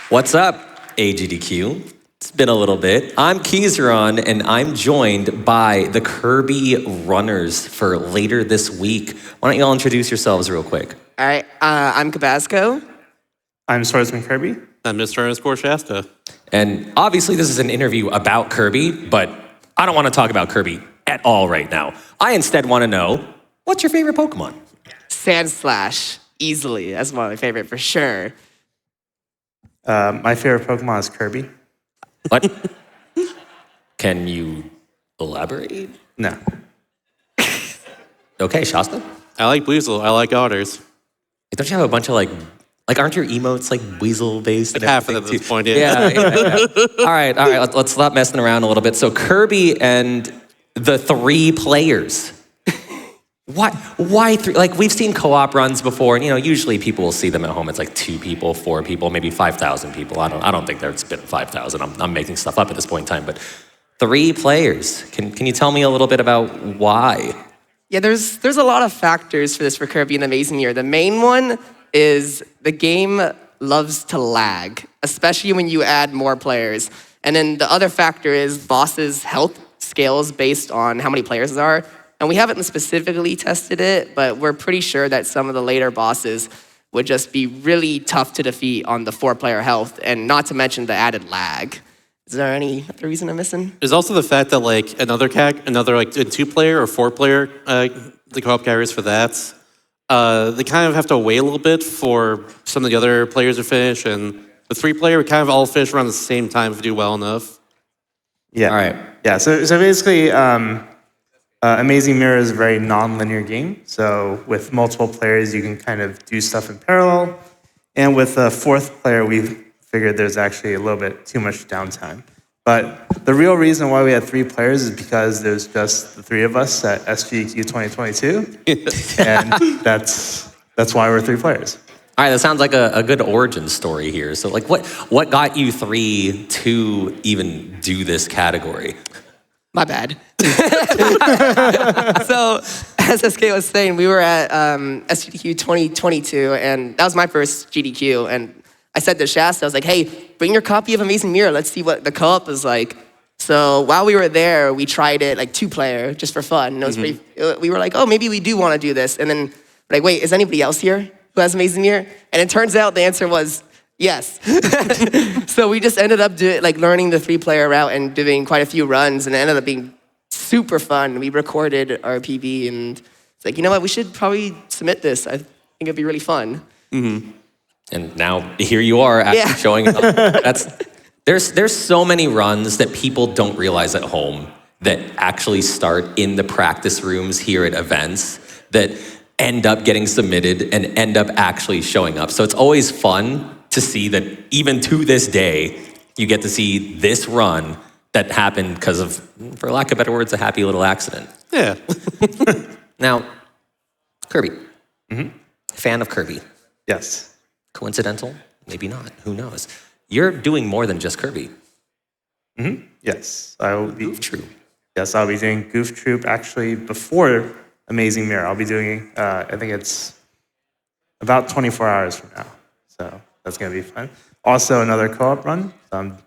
What's up, AGDQ? It's been a little bit. I'm Keyzeron, and I'm joined by the Kirby runners for later this week. Why don't you all introduce yourselves real quick? All right, I'm Cabasco. I'm Swordsman Kirby. I'm Mr. Shasta. And obviously this is an interview about Kirby, but I don't want to talk about Kirby at all right now. I instead want to know, what's your favorite Pokemon? Sandslash, easily. That's one of my favorite for sure. My favorite Pokemon is Kirby. What? Can you elaborate? No. Okay, Shasta? I like Weasel. I like otters. Don't you have a bunch of like aren't your emotes like weasel based? Like half of them at this point, Yeah. All right. Let's stop messing around a little bit. So Kirby and the 3 players. Why 3? Like we've seen co-op runs before, and usually people will see them at home. It's like 2 people, 4 people, maybe 5,000 people. I don't think there's been 5,000. I'm making stuff up at this point in time, but 3 players. Can you tell me a little bit about why? Yeah, there's a lot of factors for this for Kirby in Amazing Year. The main one is the game loves to lag, especially when you add more players. And then the other factor is bosses' health scales based on how many players there are. And we haven't specifically tested it, but we're pretty sure that some of the later bosses would just be really tough to defeat on the 4-player health, and not to mention the added lag. Is there any other reason I'm missing? There's also the fact that like another like a 2-player or 4-player, the co-op carriers for that, they kind of have to wait a little bit for some of the other players to finish, and the 3-player we kind of all finish around the same time if we do well enough. Yeah. All right. Yeah. So basically, Amazing Mirror is a very non-linear game. So with multiple players, you can kind of do stuff in parallel. And with a 4th player, we figured there's actually a little bit too much downtime. But the real reason why we had 3 players is because there's just the 3 of us at SGQ 2022. And that's why we're 3 players. All right, that sounds like a good origin story here. So like what got you 3 to even do this category? My bad. So, as SK was saying, we were at SGDQ 2022, and that was my first GDQ. And I said to Shasta, I was like, hey, bring your copy of Amazing Mirror. Let's see what the co-op is like. So while we were there, we tried it like 2-player just for fun. And it was pretty, we were like, oh, maybe we do want to do this. And then like, wait, is anybody else here who has Amazing Mirror? And it turns out the answer was yes. So we just ended up learning the 3-player route and doing quite a few runs, and it ended up being super fun. We recorded our PB, and it's like, you know what, we should probably submit this. I think it'd be really fun. Mm-hmm. And now here you are actually showing up. There's so many runs that people don't realize at home that actually start in the practice rooms here at events that end up getting submitted and end up actually showing up. So it's always fun to see that even to this day, you get to see this run that happened because of, for lack of better words, a happy little accident. Yeah. Now, Kirby. Fan of Kirby. Yes. Coincidental? Maybe not. Who knows? You're doing more than just Kirby. Yes. I will be. Goof Troop. Yes, I'll be doing Goof Troop actually before Amazing Mirror. I'll be doing, I think it's about 24 hours from now. So that's going to be fun. Also, another co-op run. So I'm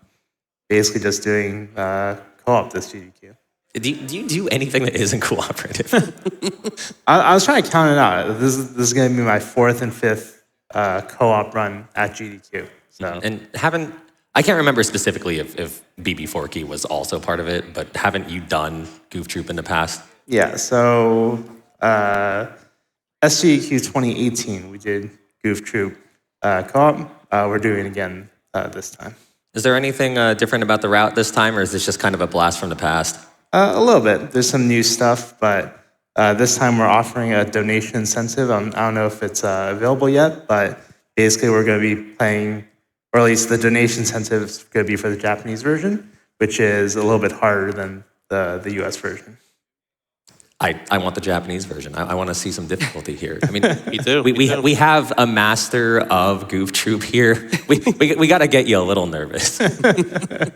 basically just doing co-op this GDQ. Do you do anything that isn't cooperative? I was trying to count it out. This is going to be my 4th and 5th co-op run at GDQ. So. And I can't remember specifically if BB Forky was also part of it, but haven't you done Goof Troop in the past? Yeah, so SGQ 2018, we did Goof Troop co-op. We're doing it again this time. Is there anything different about the route this time, or is this just kind of a blast from the past? A little bit. There's some new stuff, but this time we're offering a donation incentive. I don't know if it's available yet, but basically we're going to be playing, or at least the donation incentive is going to be for the Japanese version, which is a little bit harder than the US version. I want the Japanese version. I want to see some difficulty here. I mean, Me too. we have a master of Goof Troop here. We got to get you a little nervous.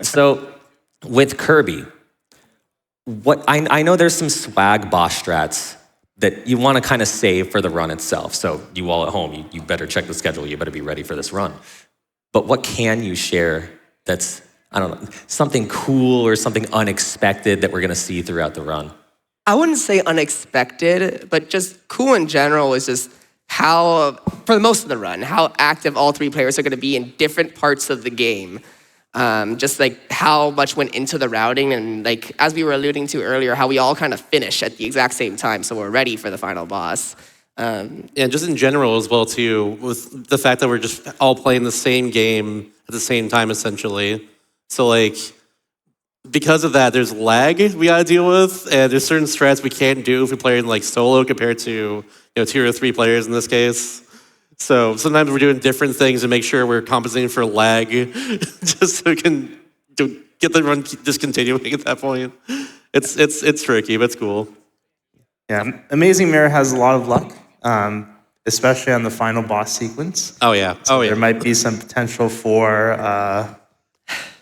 So with Kirby, what I know there's some swag boss strats that you want to kind of save for the run itself. So you all at home, you better check the schedule. You better be ready for this run. but what can you share that's, I don't know, something cool or something unexpected that we're going to see throughout the run? I wouldn't say unexpected, but just cool in general is just how, for most of the run, how active all three players are going to be in different parts of the game. Just like how much went into the routing, and like as we were alluding to earlier, how we all kind of finish at the exact same time, so we're ready for the final boss. Yeah, just in general as well too, with the fact that we're just all playing the same game at the same time essentially. So like, because of that, there's lag we gotta deal with, and there's certain strats we can't do if we play in like solo compared to 2 or 3 players in this case. So sometimes we're doing different things to make sure we're compensating for lag, just so we can get the run discontinuing at that point. It's tricky, but it's cool. Yeah, Amazing Mirror has a lot of luck, especially on the final boss sequence. Oh yeah, There might be some potential for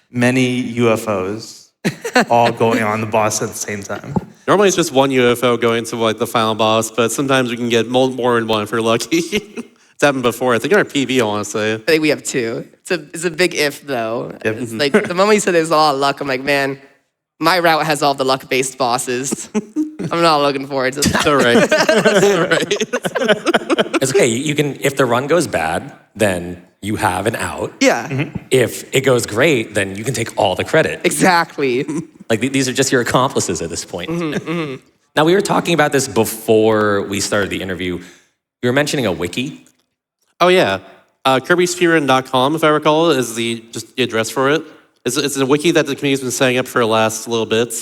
many UFOs all going on the boss at the same time. Normally it's just one UFO going to like the final boss, but sometimes we can get more than one if we're lucky. It's happened before. I think in our PB, I want to say. I think we have 2. It's a big if though. Yep. It's like the moment you said there's a lot of luck, I'm like, man, my route has all the luck-based bosses. I'm not looking forward to that. All right. It's okay. You can, if the run goes bad, then you have an out. Yeah, If it goes great, then you can take all the credit. exactly. Like these are just your accomplices at this point. Now, we were talking about this before we started the interview. You were mentioning a wiki. Oh yeah, KirbySpeedrun.com, if I recall, is just the address for it. It's a wiki that the community's been setting up for the last little bit.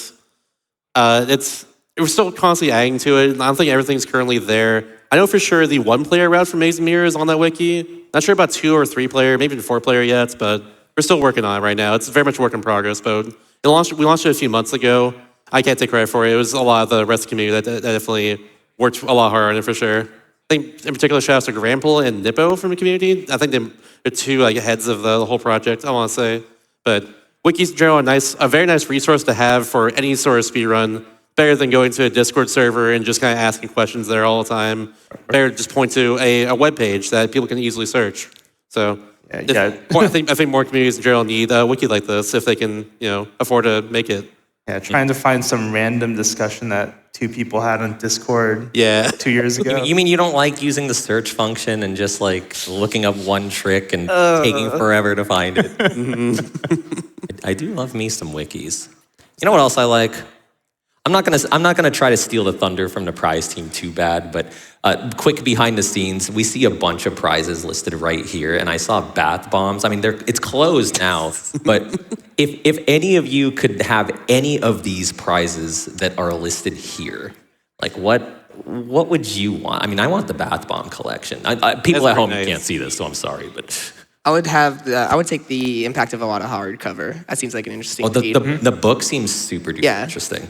We're still constantly adding to it. I don't think everything's currently there. I know for sure the 1-player route for Amazing Mirror is on that wiki. Not sure about 2 or 3-player, maybe even 4-player yet, but we're still working on it right now. It's very much work in progress, but we launched it a few months ago. I can't take credit for it. It was a lot of the rest of the community that definitely worked a lot harder on it for sure. I think in particular, shout out to Grample and Nippo from the community. I think they're 2 like heads of the whole project, I want to say. But Wiki's in general a very nice resource to have for any sort of speedrun. Better than going to a Discord server and just kind of asking questions there all the time. Better to just point to a web page that people can easily search. So I think more communities in general need a wiki like this if they can afford to make it. Yeah, trying to find some random discussion that 2 people had on Discord 2 years ago. You mean you don't like using the search function and just like looking up one trick and taking forever to find it? I do love me some wikis. You know what else I like? I'm not gonna try to steal the thunder from the prize team too bad, but quick behind the scenes, we see a bunch of prizes listed right here, and I saw bath bombs. I mean, it's closed now, but if any of you could have any of these prizes that are listed here, like what would you want? I mean, I want the bath bomb collection. People at home can't see this, so I'm sorry, but I would take the Impact of a Lot of hardcover. That seems like an interesting the book seems super duper interesting.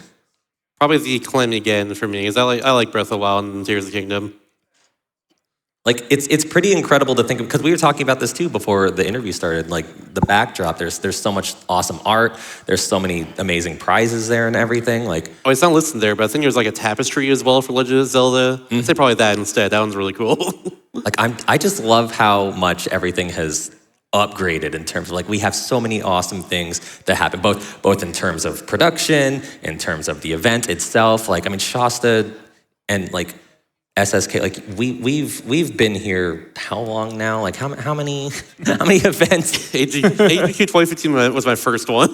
Probably the Calamity again for me, because I like Breath of the Wild and Tears of the Kingdom. Like it's pretty incredible to think of, because we were talking about this too before the interview started. Like the backdrop, there's so much awesome art. There's so many amazing prizes there and everything. Like it's not listed there, but I think there's like a tapestry as well for Legend of Zelda. I'd say probably that instead. That one's really cool. Like I just love how much everything has upgraded in terms of like we have so many awesome things that happen both in terms of production, in terms of the event itself. Like I mean Shasta and like SSK, like we've been here how long now? Like how many events? AGQ 2015 was my first one.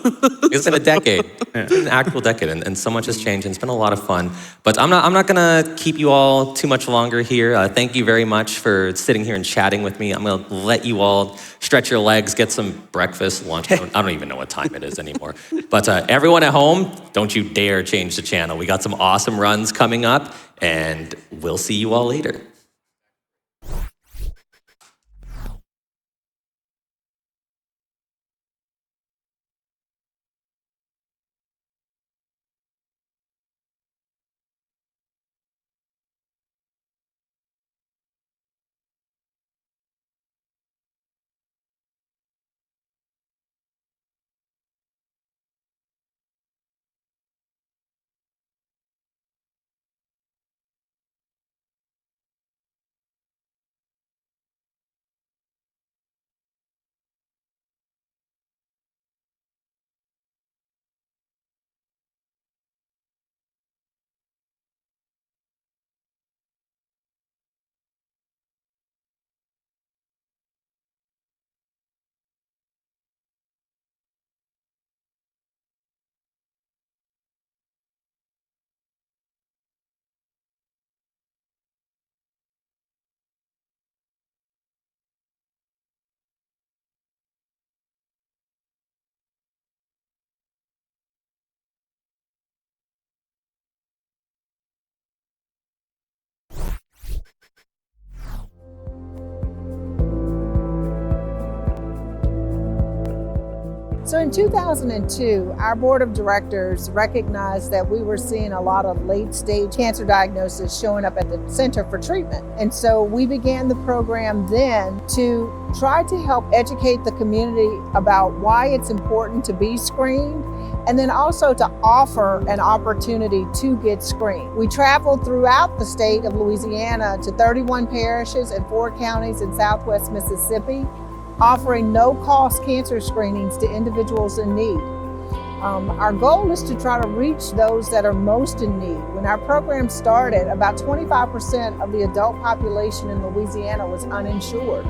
It's been a decade, an actual decade, and so much has changed, and it's been a lot of fun. But I'm not gonna keep you all too much longer here. Thank you very much for sitting here and chatting with me. I'm gonna let you all stretch your legs, get some breakfast, lunch. I don't even know what time it is anymore. But everyone at home, don't you dare change the channel. We got some awesome runs coming up, and we'll see you all later. So in 2002, our board of directors recognized that we were seeing a lot of late-stage cancer diagnosis showing up at the Center for Treatment. And so we began the program then to try to help educate the community about why it's important to be screened, and then also to offer an opportunity to get screened. We traveled throughout the state of Louisiana to 31 parishes and 4 counties in Southwest Mississippi, offering no-cost cancer screenings to individuals in need. Our goal is to try to reach those that are most in need. When our program started, about 25% of the adult population in Louisiana was uninsured,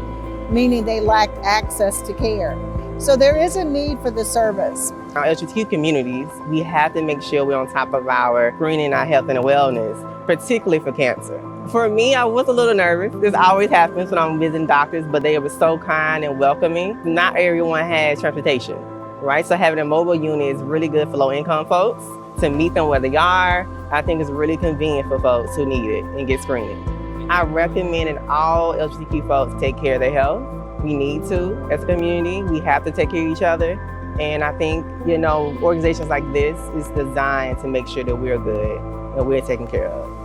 meaning they lacked access to care. So there is a need for the service. Our LGBTQ communities, we have to make sure we're on top of our screening, our health and wellness, particularly for cancer. For me, I was a little nervous. This always happens when I'm visiting doctors, but they were so kind and welcoming. Not everyone has transportation, right? So having a mobile unit is really good for low-income folks. To meet them where they are, I think it's really convenient for folks who need it and get screened. I recommend that all LGBTQ folks take care of their health. We need to, as a community, we have to take care of each other. And I think, organizations like this is designed to make sure that we're good and we're taken care of.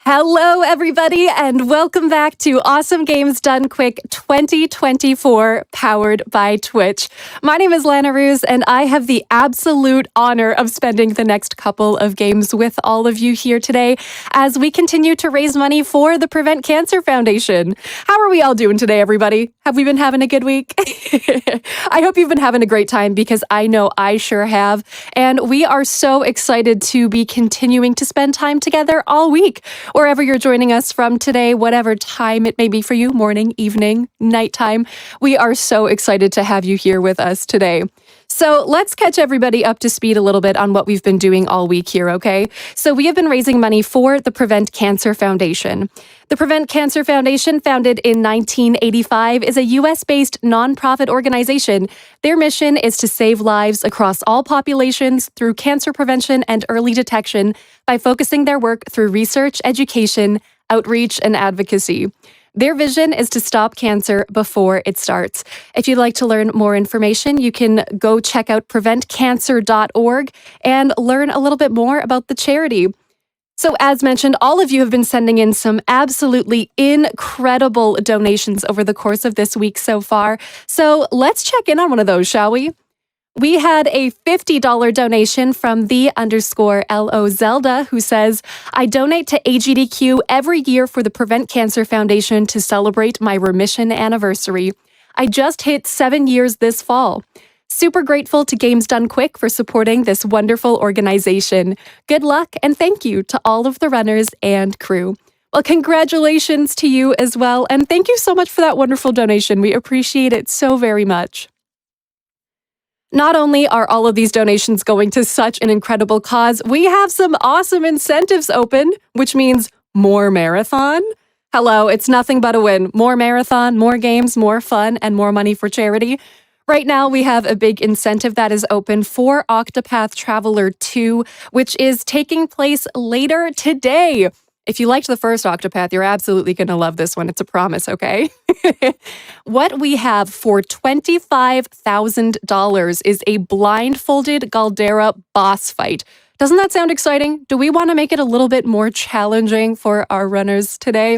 Hello, everybody, and welcome back to Awesome Games Done Quick 2024, powered by Twitch. My name is Lana Ruse, and I have the absolute honor of spending the next couple of games with all of you here today as we continue to raise money for the Prevent Cancer Foundation. How are we all doing today, everybody? Have we been having a good week? I hope you've been having a great time because I know I sure have, and we are so excited to be continuing to spend time together all week. Wherever you're joining us from today, whatever time it may be for you, morning, evening, nighttime, we are so excited to have you here with us today. So let's catch everybody up to speed a little bit on what we've been doing all week here, okay? So we have been raising money for the Prevent Cancer Foundation. The Prevent Cancer Foundation, founded in 1985, is a US-based nonprofit organization. Their mission is to save lives across all populations through cancer prevention and early detection by focusing their work through research, education, outreach, and advocacy. Their vision is to stop cancer before it starts. If you'd like to learn more information, you can go check out preventcancer.org and learn a little bit more about the charity. So as mentioned, all of you have been sending in some absolutely incredible donations over the course of this week so far. So let's check in on one of those, shall we? We had a $50 donation from the_LO Zelda, who says, I donate to AGDQ every year for the Prevent Cancer Foundation to celebrate my remission anniversary. I just hit 7 years this fall. Super grateful to Games Done Quick for supporting this wonderful organization. Good luck and thank you to all of the runners and crew. Well, congratulations to you as well, and thank you so much for that wonderful donation. We appreciate it so very much. Not only are all of these donations going to such an incredible cause, we have some awesome incentives open, which means more marathon. Hello, it's nothing but a win. More marathon, more games, more fun, and more money for charity. Right now, we have a big incentive that is open for Octopath Traveler 2, which is taking place later today. If you liked the first Octopath, you're absolutely going to love this one. It's a promise, okay? What we have for $25,000 is a blindfolded Galdera boss fight. Doesn't that sound exciting? Do we want to make it a little bit more challenging for our runners today?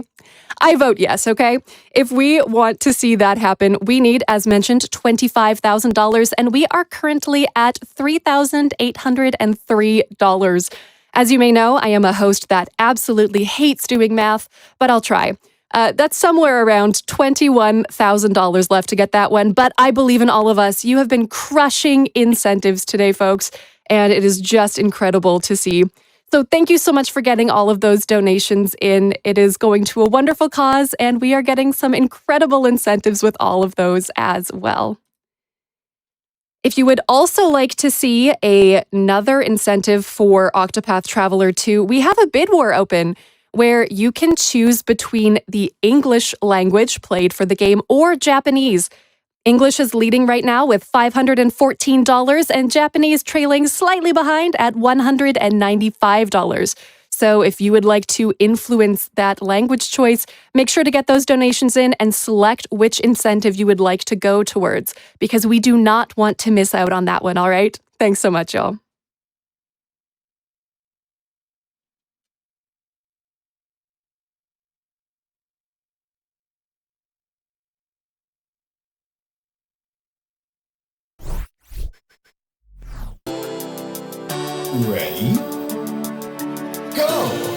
I vote yes, okay? If we want to see that happen, we need, as mentioned, $25,000, and we are currently at $3,803. As you may know, I am a host that absolutely hates doing math, but I'll try. That's somewhere around $21,000 left to get that one, but I believe in all of us. You have been crushing incentives today, folks, and it is just incredible to see. So thank you so much for getting all of those donations in. It is going to a wonderful cause, and we are getting some incredible incentives with all of those as well. If you would also like to see another incentive for Octopath Traveler 2, we have a bid war open where you can choose between the English language played for the game or Japanese. English is leading right now with $514 and Japanese trailing slightly behind at $195. So if you would like to influence that language choice, make sure to get those donations in and select which incentive you would like to go towards, because we do not want to miss out on that one, all right? Thanks so much, y'all. Ready? Go!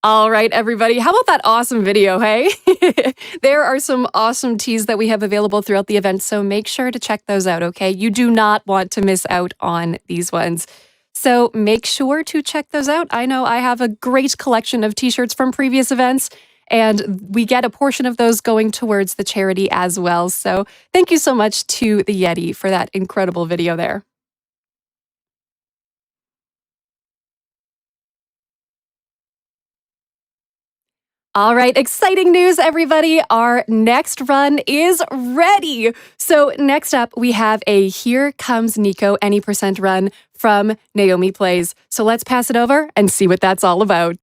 All right, everybody. How about that awesome video, hey? There are some awesome teas that we have available throughout the event, so make sure to check those out, okay? You do not want to miss out on these ones. So make sure to check those out. I know I have a great collection of t-shirts from previous events, and we get a portion of those going towards the charity as well. So thank you so much to the Yeti for that incredible video there. All right, exciting news, everybody. Our next run is ready. So next up, we have a Here Comes Nico Any% run from Naomi Plays. So let's pass it over and see what that's all about.